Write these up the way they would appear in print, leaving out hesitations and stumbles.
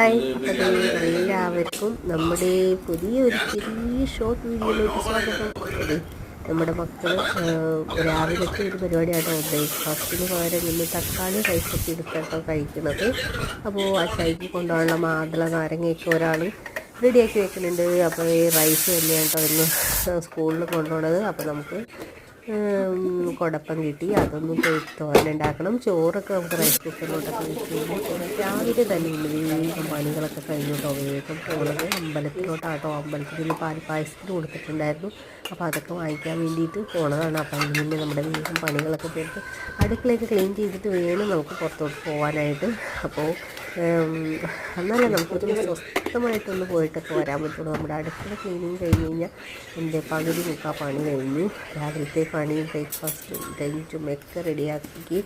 Hi, അപ്പോൾ എല്ലാവർക്കും നമ്മുടെ പുതിയൊരു ചെറിയ ഷോർട്ട് വീഡിയോയിലേക്ക് സ്വാഗതം. അതെ, നമ്മുടെ മക്കൾ രാവിലത്തെ ഒരു പരിപാടിയാട്ടോ ബ്രേക്ക്ഫാസ്റ്റിന് പകരം ഇന്ന് തക്കാളി റൈസൊക്കെ എടുത്താട്ടോ കഴിക്കുന്നത്. അപ്പോൾ അച്ചായിക്ക് കൊണ്ടുപോകാനുള്ള മാതള നാരങ്ങയൊക്കെ ഒരാൾ റെഡിയാക്കി വെക്കുന്നുണ്ട്. അപ്പോൾ ഈ റൈസ് തന്നെയാണ് കേട്ടോ ഇന്ന് സ്കൂളിൽ കൊണ്ടുപോകണത്. അപ്പോൾ നമുക്ക് കുടപ്പം കിട്ടി, അതൊന്നും തോരനുണ്ടാക്കണം. ചോറൊക്കെ നമുക്ക് റൈസ് കുക്കറിലോട്ടൊക്കെ വെച്ച് കഴിഞ്ഞാൽ രാവിലെ തന്നെ വേഗം പണികളൊക്കെ കഴിഞ്ഞു കേട്ടോ. വേഗം പോണത് അമ്പലത്തിലോട്ടാട്ടോ. അമ്പലത്തിൽ പാൽപ്പായസത്തിന് കൊടുത്തിട്ടുണ്ടായിരുന്നു, അപ്പോൾ അതൊക്കെ വാങ്ങിക്കാൻ വേണ്ടിയിട്ട് പോണതാണ്. അപ്പോൾ അതിന് മുന്നേ നമ്മുടെ വേഗം പണികളൊക്കെ തീർത്ത് അടുക്കളയൊക്കെ ക്ലീൻ ചെയ്തിട്ട് വേണം നമുക്ക് പുറത്തോട്ട് പോകാനായിട്ട്. അപ്പോൾ എന്നാലേ നമുക്കൊരു സ്വസ്ഥമായിട്ടൊന്ന് പോയിട്ടൊക്കെ വരാൻ പറ്റുള്ളൂ. നമ്മുടെ അടുക്കള ക്ലീനിങ് കഴിഞ്ഞ് കഴിഞ്ഞാൽ എൻ്റെ പകുതി മുക്കാൽ പണി കഴിഞ്ഞു. രാവിലത്തെ പണിയും ബ്രേക്ക്ഫാസ്റ്റും ലഞ്ചും ഒക്കെ റെഡിയാക്കി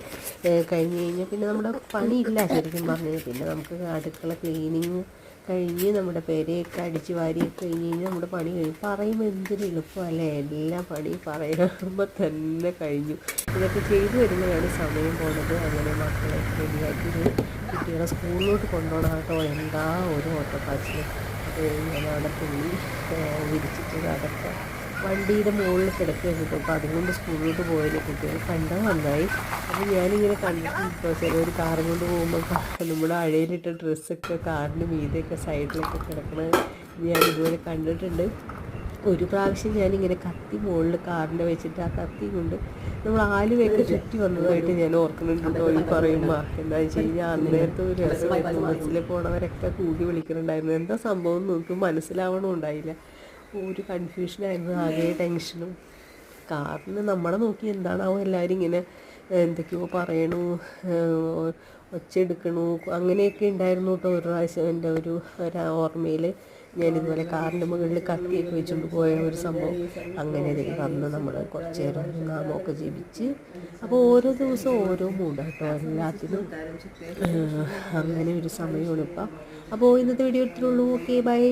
കഴിഞ്ഞ് കഴിഞ്ഞാൽ പിന്നെ നമ്മുടെ പണിയില്ല ശരിക്കും പറഞ്ഞു. പിന്നെ നമുക്ക് അടുക്കള ക്ലീനിങ് കഴിഞ്ഞ് നമ്മുടെ പെരയൊക്കെ അടിച്ച് വാരിയൊക്കെ കഴിഞ്ഞ് കഴിഞ്ഞാൽ നമ്മുടെ പണി കഴിഞ്ഞു. പറയുമ്പോൾ എന്തൊരു എളുപ്പമല്ലേ, എല്ലാ പണിയും പറയുമ്പോൾ തന്നെ കഴിഞ്ഞു. ഇതൊക്കെ ചെയ്തു വരുമ്പോഴാണ് സമയം പോണത്. അങ്ങനെ മക്കളെ റെഡിയാക്കി കുട്ടികളെ സ്കൂളിലോട്ട് കൊണ്ടുപോകണം കേട്ടോ. എന്താ ഒരു ഓട്ടപ്പാച്ചിൽ. അത് ഞാൻ അവിടെ തുണി വിരിച്ചിട്ട് അതൊക്കെ വണ്ടിയുടെ മുകളിൽ കിടക്കുകയാണ് കേട്ടോ. അപ്പോൾ അതുകൊണ്ട് സ്കൂളിലോട്ട് പോയതിൽ കുട്ടികൾ കണ്ടാൽ നന്നായി. അപ്പോൾ ഞാനിങ്ങനെ കണ്ടിട്ടുണ്ട് ഇപ്പോൾ ചിലവർ കാറും കൊണ്ട് പോകുമ്പോൾ നമ്മുടെ അഴയിലിട്ട ഡ്രസ്സൊക്കെ കാറിന് മീതെയൊക്കെ സൈഡിലൊക്കെ കിടക്കുന്നത് ഞാൻ ഇതുപോലെ കണ്ടിട്ടുണ്ട്. ഒരു പ്രാവശ്യം ഞാനിങ്ങനെ കത്തി മുകളിൽ കാറിൻ്റെ വെച്ചിട്ട് ആ കത്തി കൊണ്ട് നമ്മൾ ആലുവയൊക്കെ ചുറ്റി വന്നതായിട്ട് ഞാൻ ഓർക്കുന്നുണ്ടോ ഈ പറയുമ്പോൾ. എന്താണെന്ന് വെച്ച് കഴിഞ്ഞാൽ അന്നേരത്തെ ഒരു രസമായിരുന്നു. ബസ്സിൽ പോണവരൊക്കെ കൂടി വിളിക്കുന്നുണ്ടായിരുന്നു. എന്താ സംഭവം നോക്കും മനസ്സിലാവണമുണ്ടായില്ല. ഒരു കൺഫ്യൂഷനായിരുന്നു, ആകെ ടെൻഷനും. കാറിന് നമ്മളെ നോക്കി എന്താണാവോ എല്ലാവരും ഇങ്ങനെ എന്തൊക്കെയോ പറയണു, ഒച്ചെടുക്കണു, അങ്ങനെയൊക്കെ ഉണ്ടായിരുന്നു കേട്ടോ. ഒരു പ്രാവശ്യം എൻ്റെ ഒരു ഓർമ്മയിൽ ഞാനിതുപോലെ കാറിൻ്റെ മുകളിൽ കത്തിയൊക്കെ വെച്ചുകൊണ്ട് പോയ ഒരു സംഭവം. അങ്ങനെ വന്ന് നമ്മൾ കുറച്ച് നേരം നാമമൊക്കെ ജപിച്ച്. അപ്പോൾ ഓരോ ദിവസവും ഓരോ മൂടാട്ടോ എല്ലാത്തിനും. അങ്ങനെ ഒരു സമയമാണ് ഇപ്പം. അപ്പോൾ ഇന്നത്തെ വീഡിയോ എടുത്തിട്ടുള്ളൂ. Okay, by.